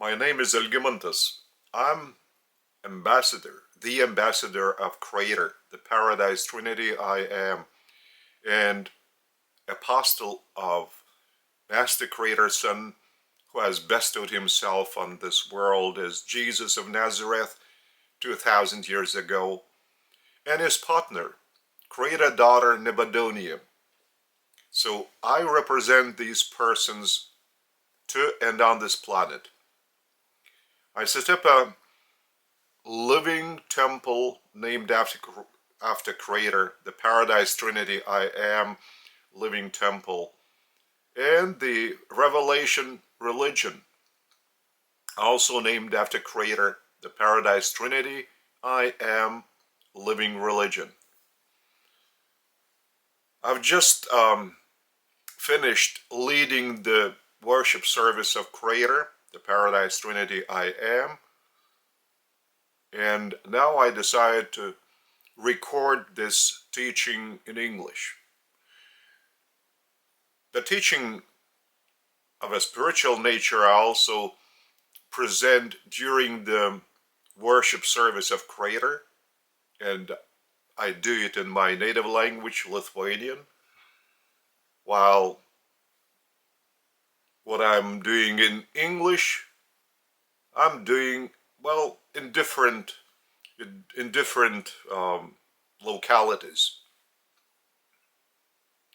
My name is Algimantas. I'm the ambassador of Creator, the Paradise Trinity I am, and apostle of Master Creator Son, who has bestowed himself on this world as Jesus of Nazareth 2,000 years ago, and his partner, Creator Daughter Nebuchadnezzar. So I represent these persons to and on this planet. I set up a living temple named after Creator, the Paradise Trinity I am, living temple, and the Revelation religion, also named after Creator, the Paradise Trinity I am, living religion. I've just finished leading the worship service of Creator, the Paradise Trinity I am, and now I decided to record this teaching in English. The teaching of a spiritual nature I also present during the worship service of Creator, and I do it in my native language, Lithuanian, while what I'm doing in English, I'm doing, well, in different localities.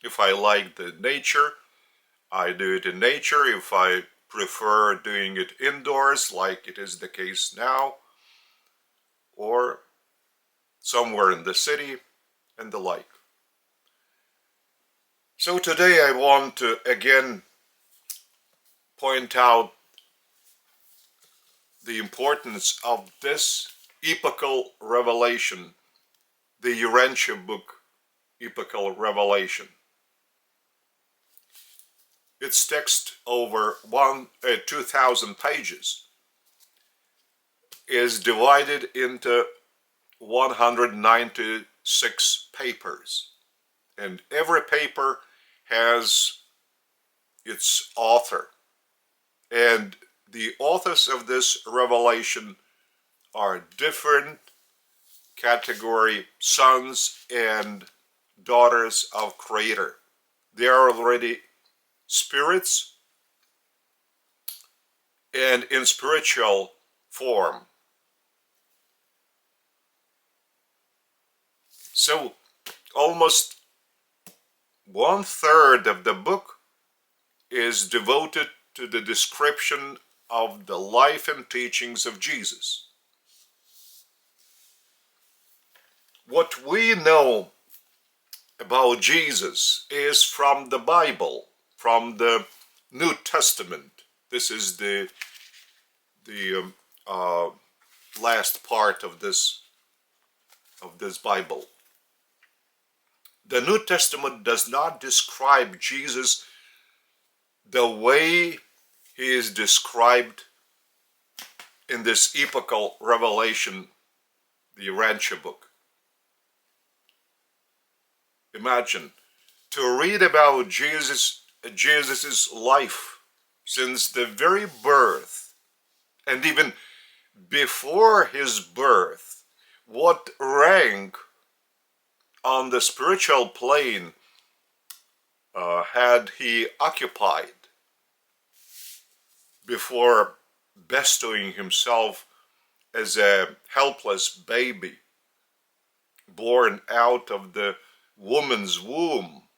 If I like the nature, I do it in nature. If I prefer doing it indoors, like it is the case now, or somewhere in the city, and the like. So today I want to again point out the importance of this epochal revelation, the Urantia book, Epochal Revelation. Its text, over 2,000 pages, is divided into 196 papers, and every paper has its author, and the authors of this revelation are different category sons and daughters of Creator. They are already spirits and in spiritual form. So almost 1/3 of the book is devoted to the description of the life and teachings of Jesus. What we know about Jesus is from the Bible, from the New Testament. This is the last part of this Bible. The New Testament does not describe Jesus the way he is described in this epochal revelation, the Urantia book. Imagine to read about Jesus's life since the very birth, and even before his birth, what rank on the spiritual plane had he occupied before bestowing himself as a helpless baby born out of the woman's womb,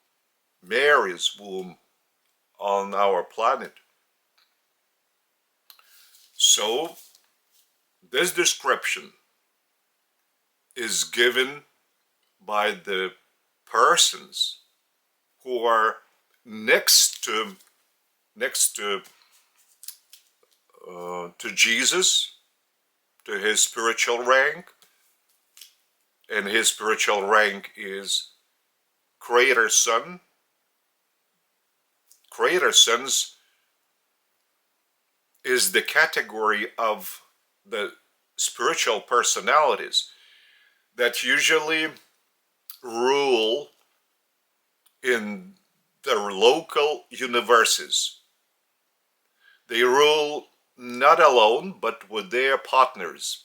Mary's womb, on our planet. So this description is given by the persons who are next to Jesus, to his spiritual rank, and his spiritual rank is Creator Son. Creator Sons is the category of the spiritual personalities that usually rule in the local universes. They rule not alone, but with their partners,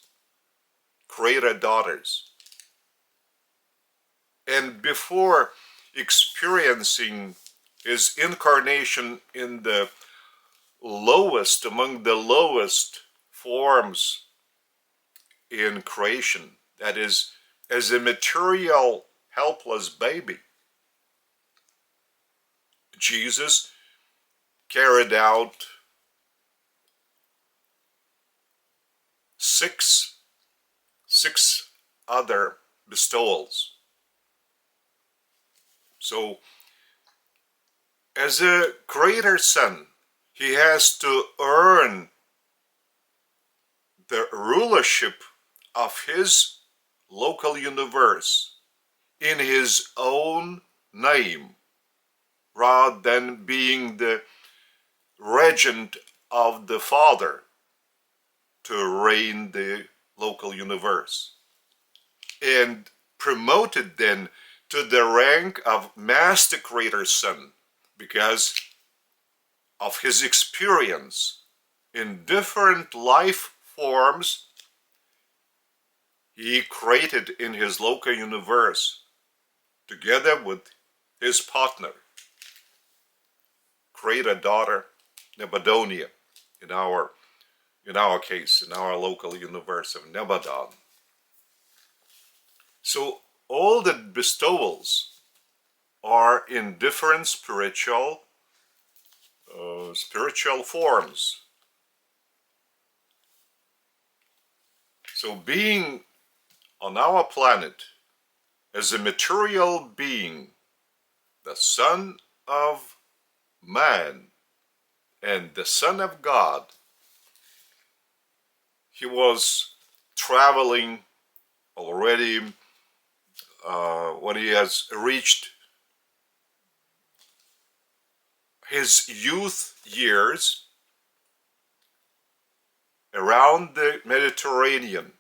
creator daughters. And before experiencing his incarnation in the lowest, among the lowest forms in creation, that is, as a material, helpless baby, Jesus carried out six other bestowals. So, as a creator son, he has to earn the rulership of his local universe in his own name, rather than being the regent of the Father to reign the local universe, and promoted then to the rank of Master Creator Son because of his experience in different life forms he created in his local universe together with his partner, creator daughter Nebuchadnezzar, in our case, in our local universe of Nebuchadnezzar. So all the bestowals are in different spiritual forms. So being on our planet as a material being, the Son of Man and the Son of God, he was traveling already when he has reached his youth years around the Mediterranean.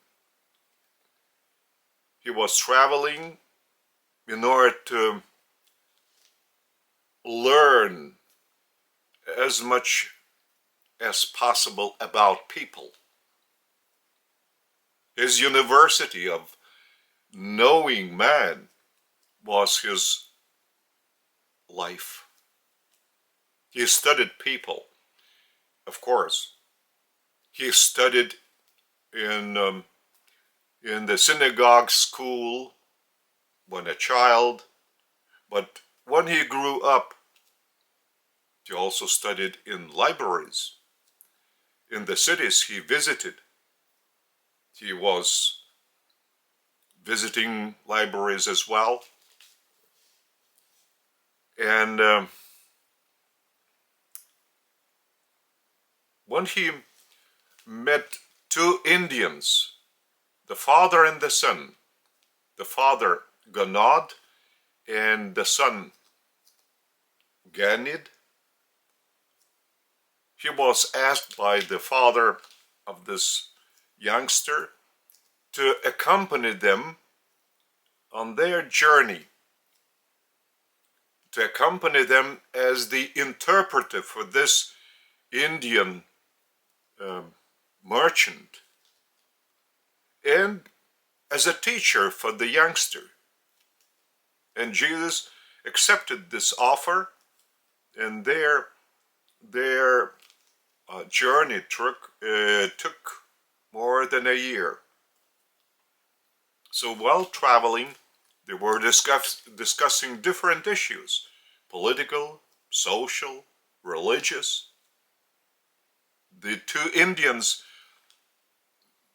He was traveling in order to learn as much as possible about people. His university of knowing man was his life. He studied people, of course. He studied in the synagogue school when a child, but when he grew up, he also studied in libraries. In the cities he visited, he was visiting libraries as well. And when he met two Indians, the father and the son, the father Ganad and the son Ganid, he was asked by the father of this youngster to accompany them on their journey, to accompany them as the interpreter for this Indian merchant and as a teacher for the youngster. And Jesus accepted this offer, and their journey took more than a year. So while traveling, they were discussing different issues: political, social, religious. The two Indians,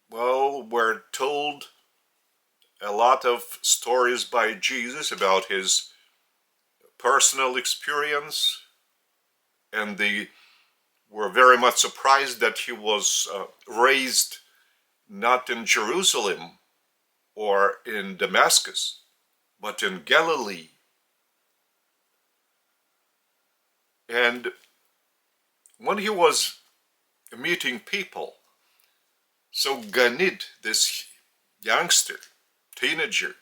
well, were told a lot of stories by Jesus about his personal experience, and they were very much surprised that he was raised not in Jerusalem or in Damascus, but in Galilee. And when he was meeting people, so Ganid, this youngster, teenager,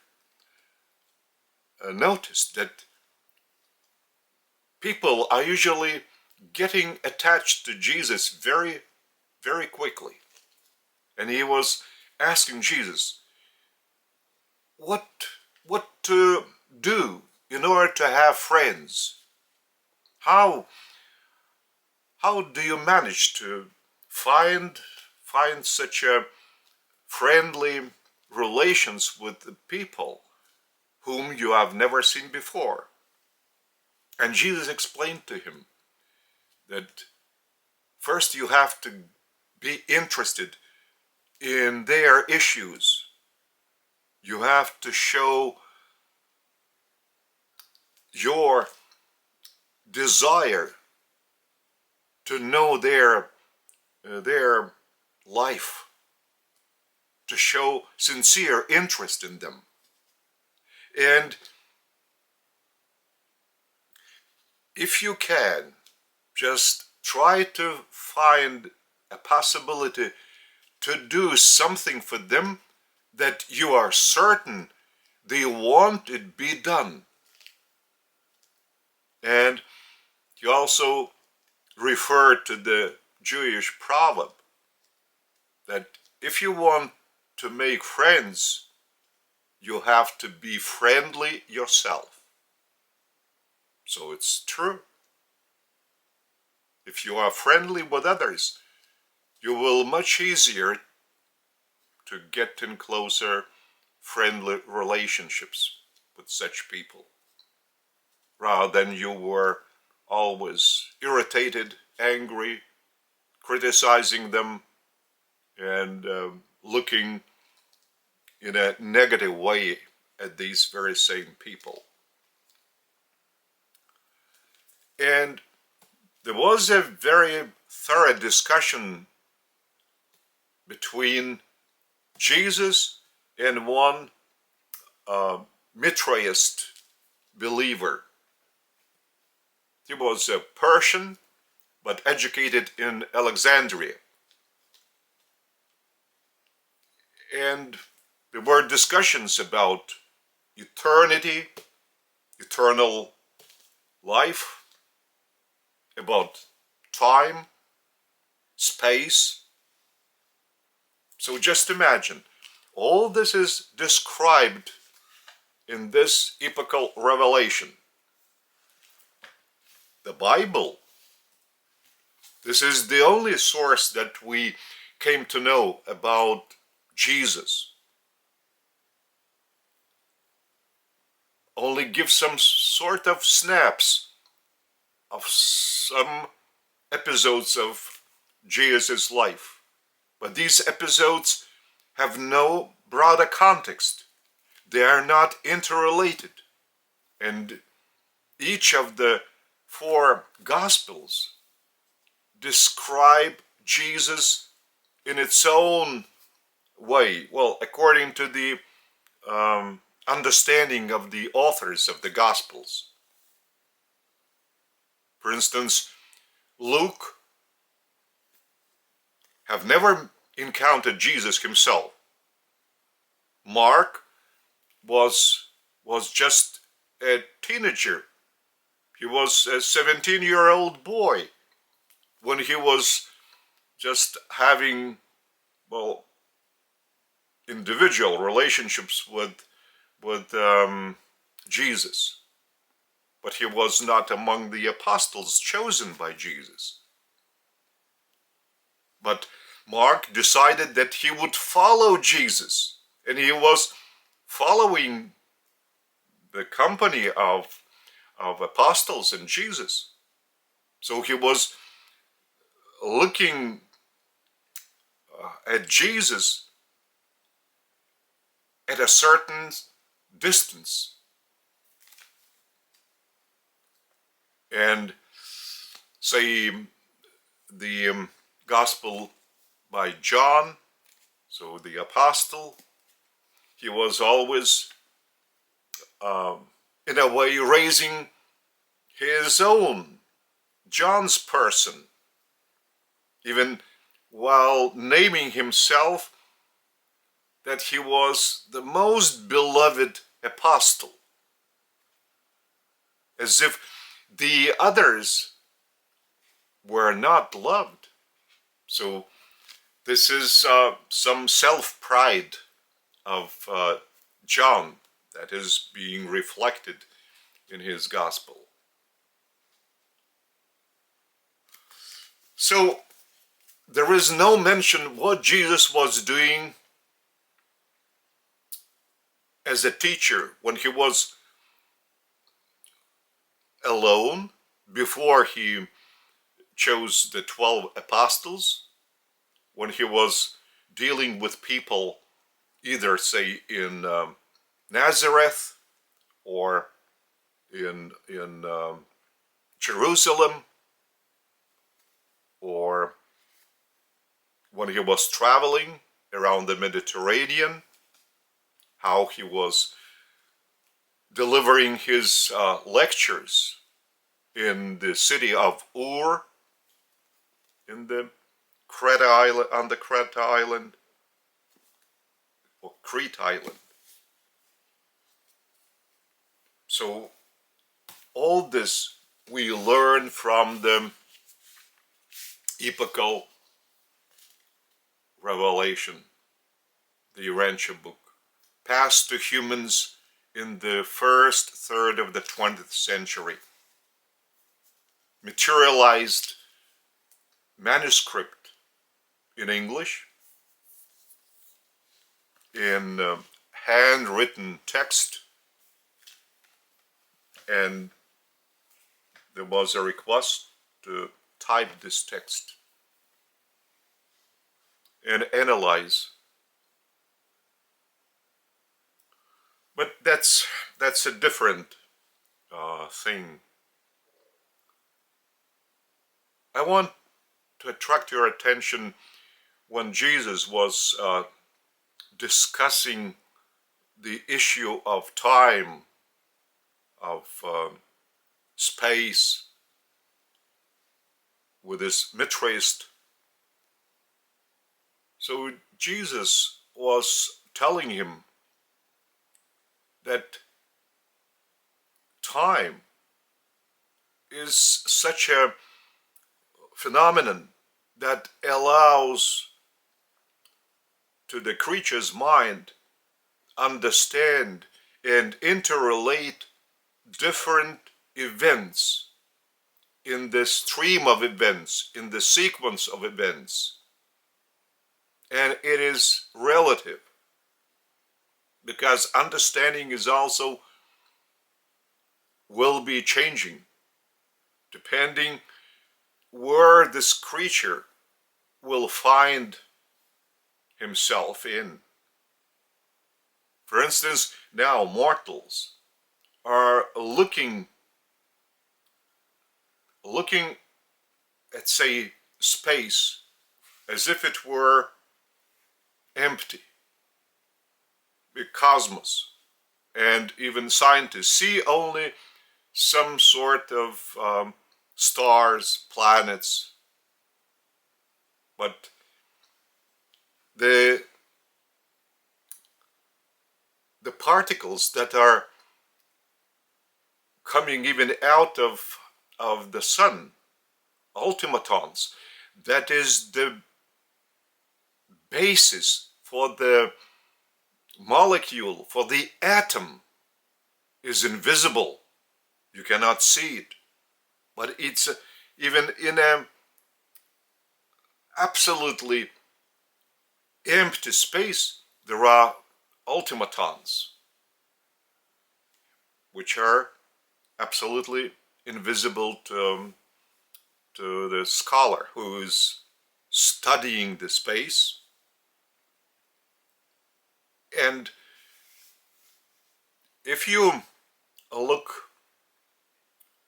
noticed that people are usually getting attached to Jesus very very quickly. And he was asking Jesus, what to do in order to have friends? How do you manage to find such a friendly relations with the people whom you have never seen before? And Jesus explained to him that first you have to be interested in their issues. You have to show your desire to know their life, to show sincere interest in them. And if you can, just try to find a possibility to do something for them that you are certain they want it be done. And you also refer to the Jewish proverb that if you want to make friends, you have to be friendly yourself. So it's true. If you are friendly with others, you will much easier to get in closer, friendly relationships with such people, rather than you were always irritated, angry, criticizing them, and looking in a negative way at these very same people. And there was a very thorough discussion between Jesus and one Mitraist believer. He was a Persian, but educated in Alexandria. And there were discussions about eternity, eternal life, about time, space. So just imagine, all this is described in this epochal revelation. The Bible. This is the only source that we came to know about Jesus. Only give some sort of snaps of some episodes of Jesus' life. But these episodes have no broader context. They are not interrelated. And each of the 4 Gospels describe Jesus in its own way. Well, according to the understanding of the authors of the Gospels. For instance, Luke have never encountered Jesus himself. Mark was just a teenager. He was a 17-year-old boy when he was just having, well, individual relationships with Jesus. But he was not among the apostles chosen by Jesus. But Mark decided that he would follow Jesus, and he was following the company of apostles and Jesus. So he was looking at Jesus at a certain distance. And say the Gospel by John, so the apostle, he was always in a way raising his own, John's person, even while naming himself that he was the most beloved apostle, as if the others were not loved. So This is some self-pride of John that is being reflected in his gospel. So there is no mention what Jesus was doing as a teacher when he was alone before he chose the 12 apostles, when he was dealing with people either, say, in Nazareth or in Jerusalem, or when he was traveling around the Mediterranean, how he was delivering his lectures in the city of Ur, in the Crete Island, on the Crete Island, or Crete Island. So all this we learn from the epochal revelation, the Urantia book, passed to humans in the first third of the 20th century. Materialized manuscript in English, in handwritten text, and there was a request to type this text and analyze. But that's a different thing. I want to attract your attention when Jesus was discussing the issue of time, of space, with his Mitraist. So Jesus was telling him that time is such a phenomenon that allows to the creature's mind understand and interrelate different events in the stream of events, in the sequence of events. And it is relative, because understanding is also will be changing depending where this creature will find himself in. For instance, now mortals are looking at, say, space as if it were empty. The cosmos, and even scientists see only some sort of stars, planets, but the particles that are coming even out of the sun, ultimatons, that is the basis for the molecule, for the atom, is invisible. You cannot see it. But it's even in a absolutely empty space, there are ultimatons, which are absolutely invisible to the scholar who is studying the space. And if you look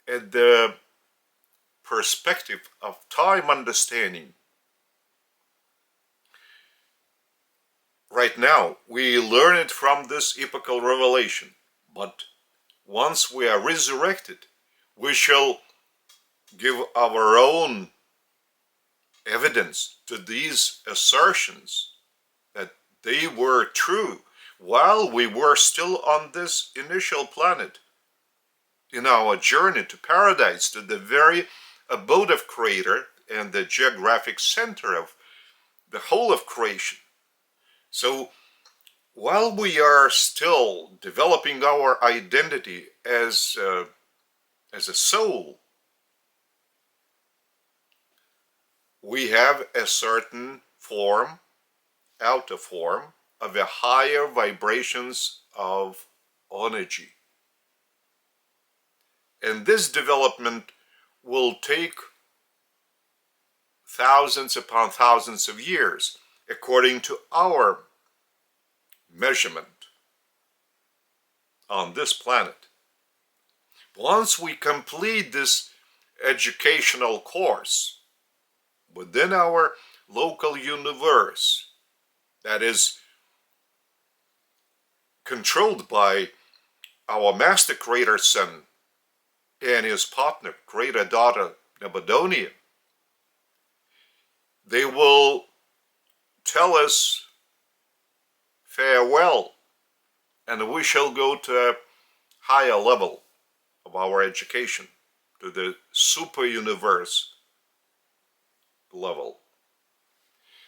at the perspective of time understanding, right now we learn it from this epochal revelation, but once we are resurrected, we shall give our own evidence to these assertions that they were true while we were still on this initial planet, in our journey to paradise, to the very abode of Creator and the geographic center of the whole of creation. So while we are still developing our identity as a soul, we have a certain form, outer form, of the higher vibrations of energy. And this development will take thousands upon thousands of years, according to our measurement on this planet. Once we complete this educational course within our local universe, that is controlled by our master creator son and his partner, creator daughter, Nebulonia, they will tell us farewell, and we shall go to a higher level of our education, to the super universe level.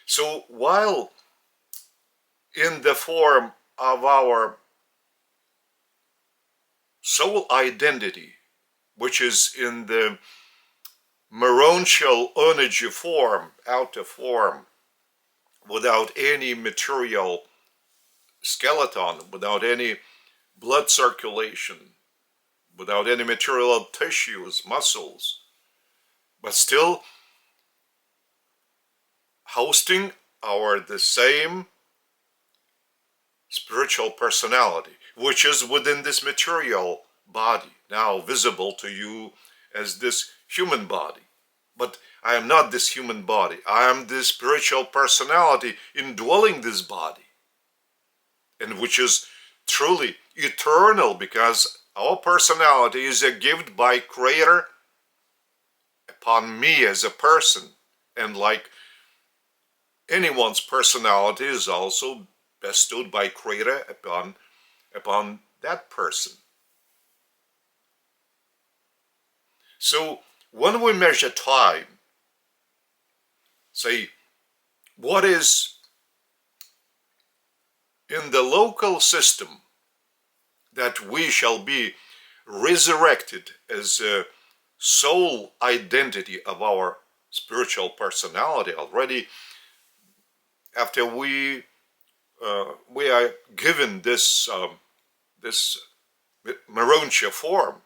So while in the form of our soul identity, which is in the Urantia energy form, outer form, without any material skeleton, without any blood circulation, without any material tissues, muscles, but still hosting the same spiritual personality, which is within this material body, now visible to you as this human body. But I am not this human body. I am this spiritual personality indwelling this body, and which is truly eternal, because our personality is a gift by Creator upon me as a person, and like anyone's personality is also bestowed by Creator upon that person. So when we measure time, say, what is in the local system that we shall be resurrected as a soul identity of our spiritual personality already, after we are given this Urantia form.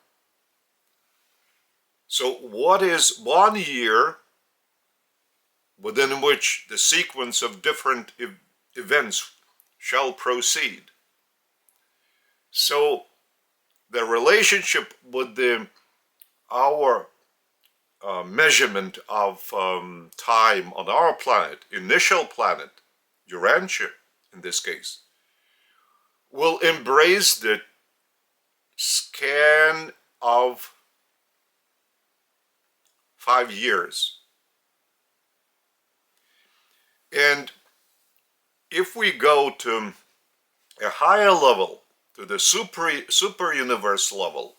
So what is 1 year within which the sequence of different events shall proceed? So the relationship with our measurement of time on our planet, initial planet, Urantia in this case, will embrace the scan of 5 years. And if we go to a higher level, to the super universe level,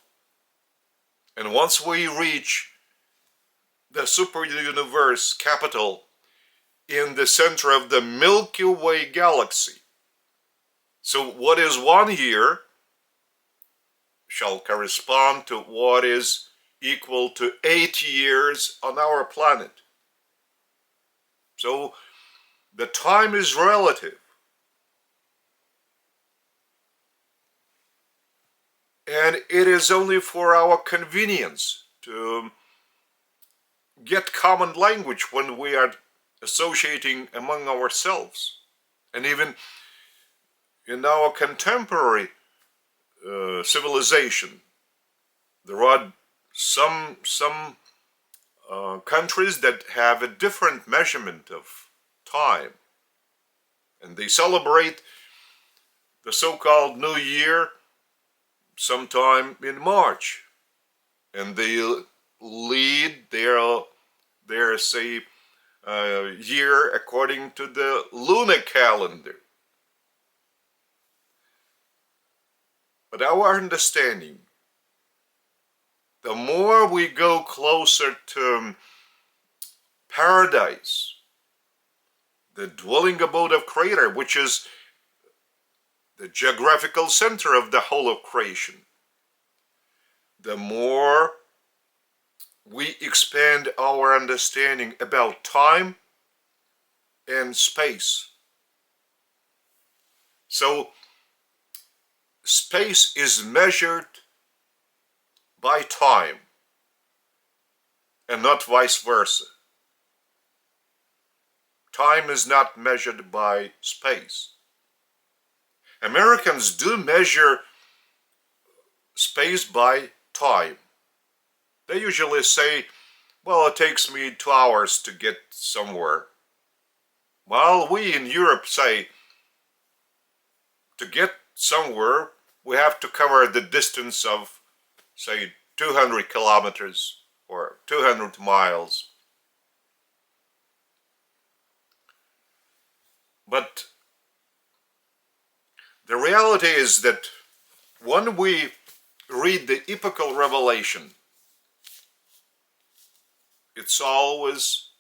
and once we reach the super universe capital in the center of the Milky Way galaxy, so what is 1 year shall correspond to what is equal to 8 years on our planet. So the time is relative. And it is only for our convenience to get common language when we are associating among ourselves. And even in our contemporary civilization, there are some countries that have a different measurement of time, and they celebrate the so-called New Year sometime in March, and they lead their say year according to the lunar calendar. But our understanding, the more we go closer to paradise, the dwelling abode of Creator, which is the geographical center of the whole of creation, the more we expand our understanding about time and space. So space is measured by time and not vice versa. Time is not measured by space. Americans do measure space by time. They usually say, well, it takes me 2 hours to get somewhere. While we in Europe say, to get somewhere, we have to cover the distance of, say, 200 kilometers or 200 miles. But the reality is that when we read the epochal revelation, it's always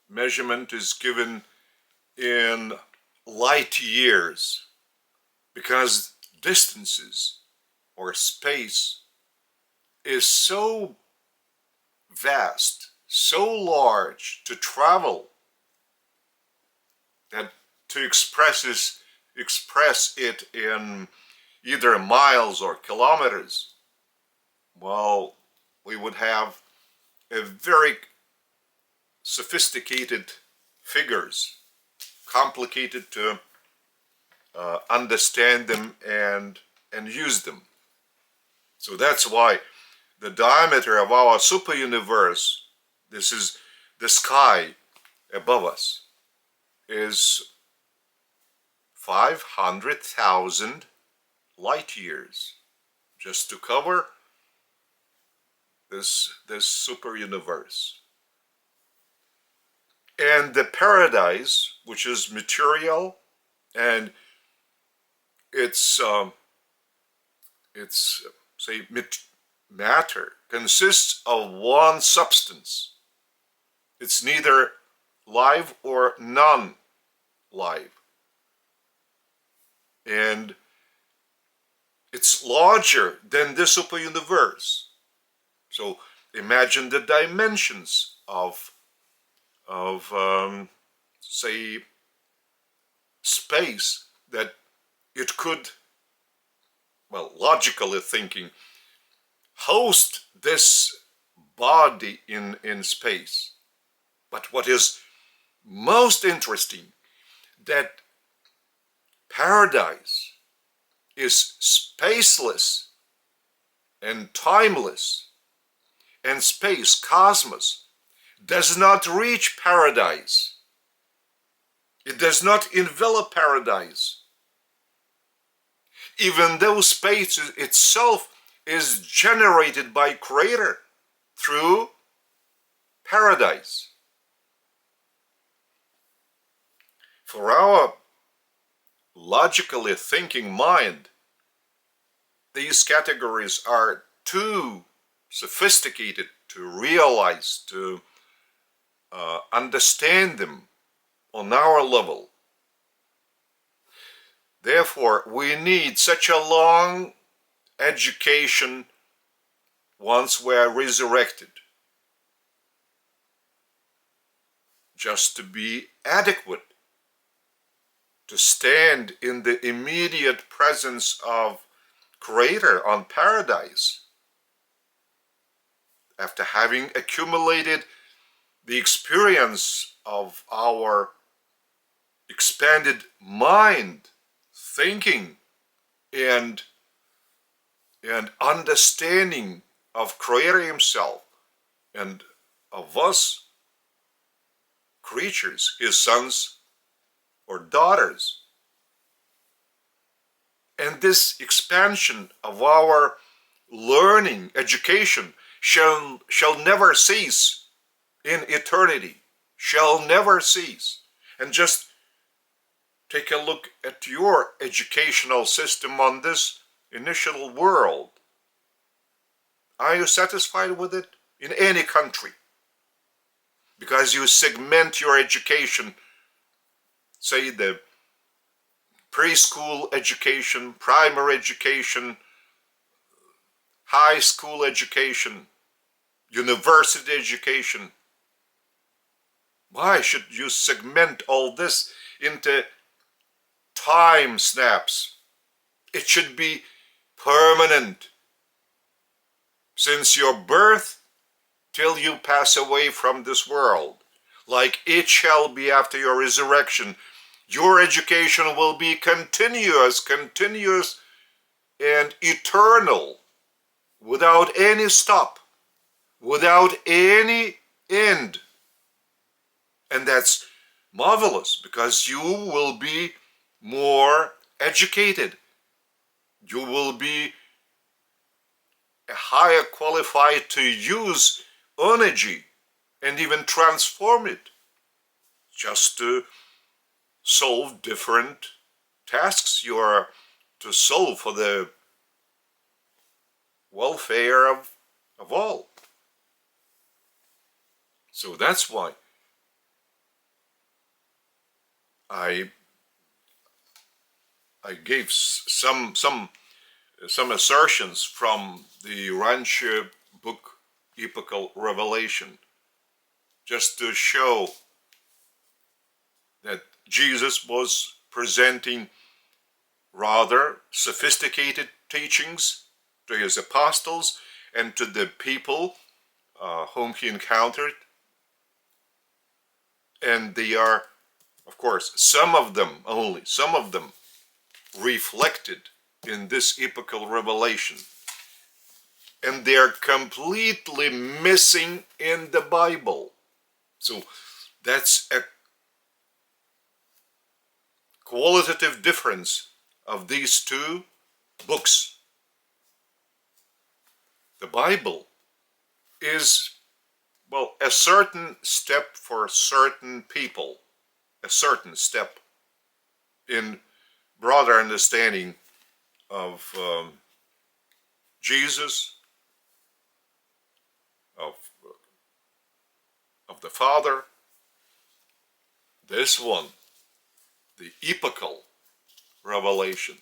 measurement is given in light years, because distances or space is so vast, so large to travel, that to express it in either miles or kilometers, well, we would have a very sophisticated figures, complicated to understand them and use them. So that's why the diameter of our superuniverse, this is the sky above us, is 500,000 light years, just to cover this superuniverse. And the paradise, which is material, and it's say matter, consists of one substance. It's neither live or non-live. And it's larger than the superuniverse. So imagine the dimensions of say, space, that it could, well, logically thinking, host this body in space. But what is most interesting, that paradise is spaceless and timeless, and space, cosmos, does not reach paradise. It does not envelop paradise. Even though space itself is generated by Creator through paradise. For our logically thinking mind, these categories are too sophisticated to realize, to understand them on our level. Therefore, we need such a long education once we are resurrected, just to be adequate to stand in the immediate presence of Creator on paradise, after having accumulated the experience of our expanded mind, thinking, and understanding of Creator Himself and of us creatures, His sons or daughters. And this expansion of our learning, education, shall never cease in eternity, shall never cease. And just take a look at your educational system on this initial world. Are you satisfied with it? In any country. Because you segment your education say, the preschool education, primary education, high school education, university education. Why should you segment all this into time snaps? It should be permanent. Since your birth till you pass away from this world, like it shall be after your resurrection, your education will be continuous and eternal, without any stop, without any end. And that's marvelous, because you will be more educated. You will be higher qualified to use energy and even transform it, just to solve different tasks you are to solve for the welfare of all. So that's why I gave some assertions from the Urantia book, Epochal Revelation, just to show that Jesus was presenting rather sophisticated teachings to his apostles and to the people whom he encountered. And they are, of course, some of them reflected in this epochal revelation. And they are completely missing in the Bible. So that's a qualitative difference of these two books. The Bible is, well, a certain step for certain people, a certain step in broader understanding of Jesus, of the Father. This one, the epochal revelation,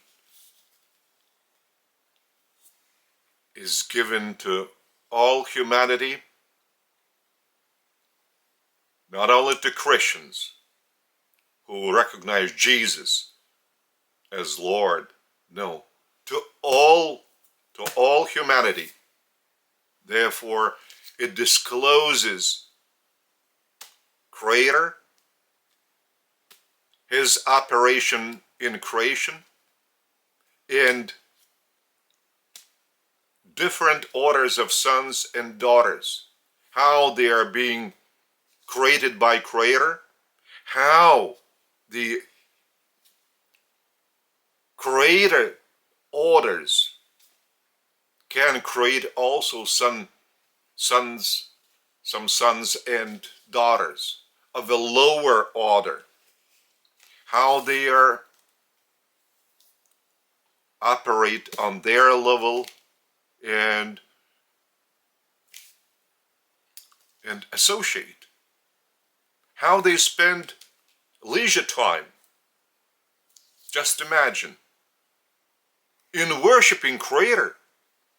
is given to all humanity, not only to Christians who recognize Jesus as Lord, no, to all humanity. Therefore, it discloses Creator, his operation in creation, and different orders of sons and daughters, how they are being created by Creator, how the Creator orders can create also some sons and daughters of a lower order, how they are operate on their level and associate, how they spend leisure time. Just imagine, in worshiping Creator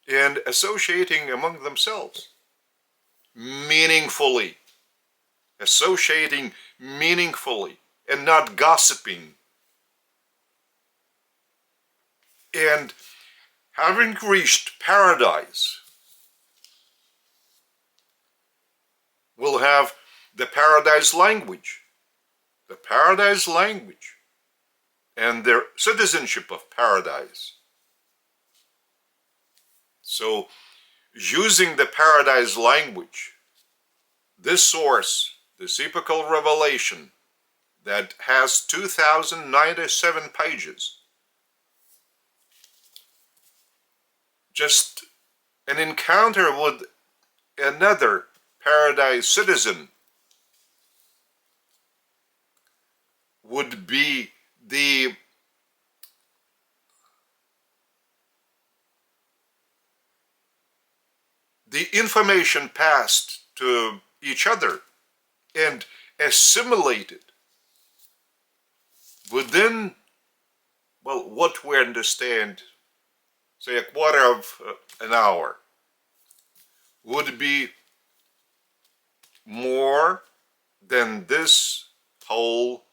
and associating among themselves meaningfully, associating meaningfully and not gossiping. And having reached paradise, will have the paradise language, and their citizenship of paradise. So, using the paradise language, this source, this epochal revelation that has 2,097 pages, just an encounter with another paradise citizen would be the information passed to each other and assimilated within, well, what we understand, say a quarter of an hour, would be more than this whole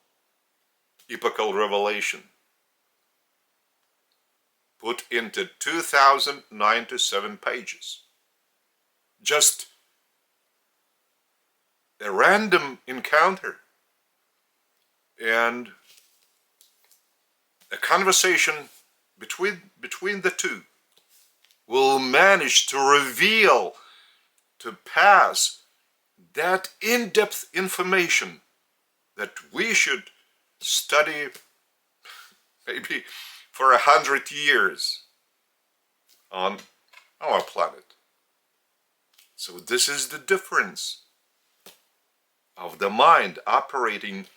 epochal revelation put into 2097 pages. Just a random encounter and a conversation between the two will manage to reveal, to pass that in-depth information that we should study maybe for 100 years on our planet. So this is the difference of the mind operating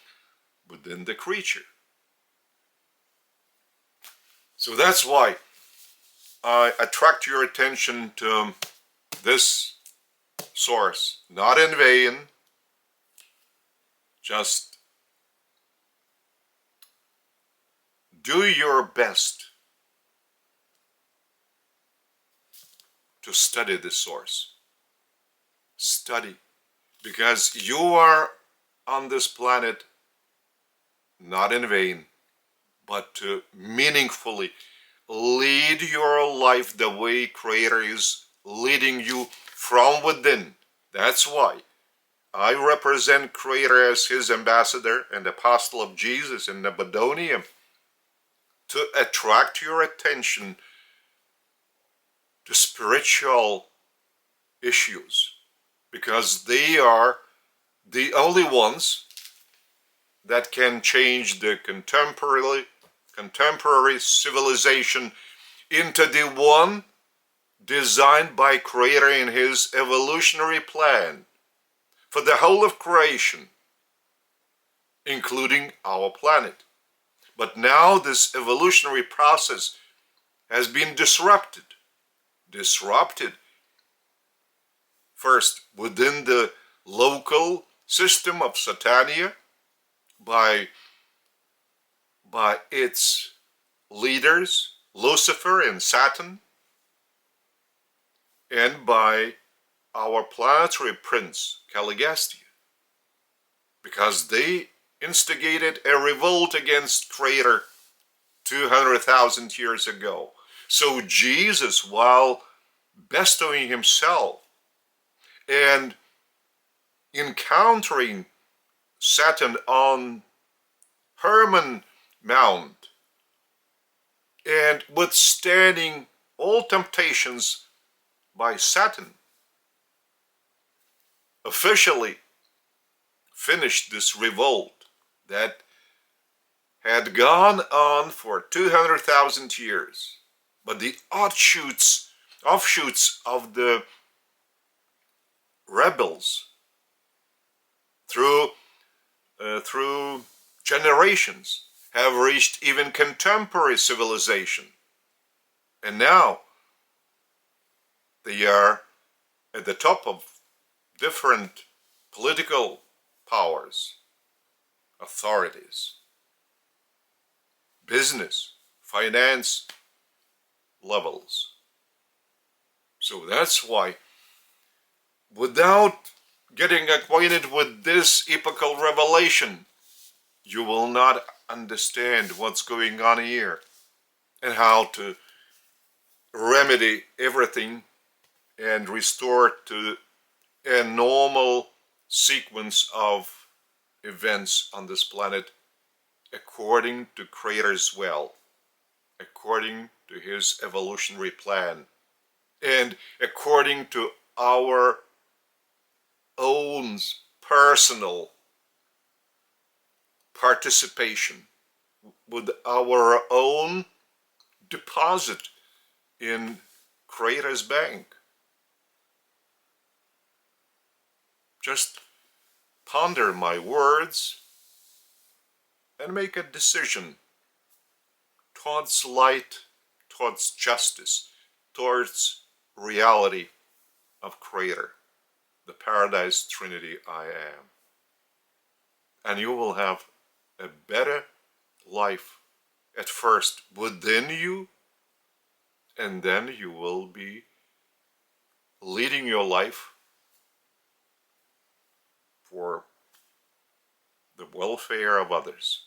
within the creature. So that's why I attract your attention to this source, not in vain. Just do your best to study this source. Study, because you are on this planet not in vain, but to meaningfully lead your life the way Creator is leading you from within. That's why I represent Creator as His ambassador and apostle of Jesus in Macedonia, to attract your attention to spiritual issues, because they are the only ones that can change the contemporary civilization into the one designed by Creator in His evolutionary plan for the whole of creation, including our planet. But now this evolutionary process has been disrupted. First, within the local system of Satania by its leaders, Lucifer and Saturn, and by our planetary prince, Caligastia, because they instigated a revolt against Creator 200,000 years ago. So Jesus, while bestowing himself and encountering Satan on Hermon Mount and withstanding all temptations by Satan, officially finished this revolt that had gone on for 200,000 years. But the offshoots of the rebels through generations have reached even contemporary civilization. And now they are at the top of different political powers, authorities, business, finance levels. So that's why, without getting acquainted with this epochal revelation, you will not understand what's going on here and how to remedy everything and restore to a normal sequence of events on this planet according to Creator's will, according to His evolutionary plan, and according to our own personal participation, with our own deposit in Creator's bank. Just ponder my words and make a decision towards light, towards justice, towards reality of Creator, the Paradise Trinity I am. And you will have a better life at first within you, and then you will be leading your life for the welfare of others.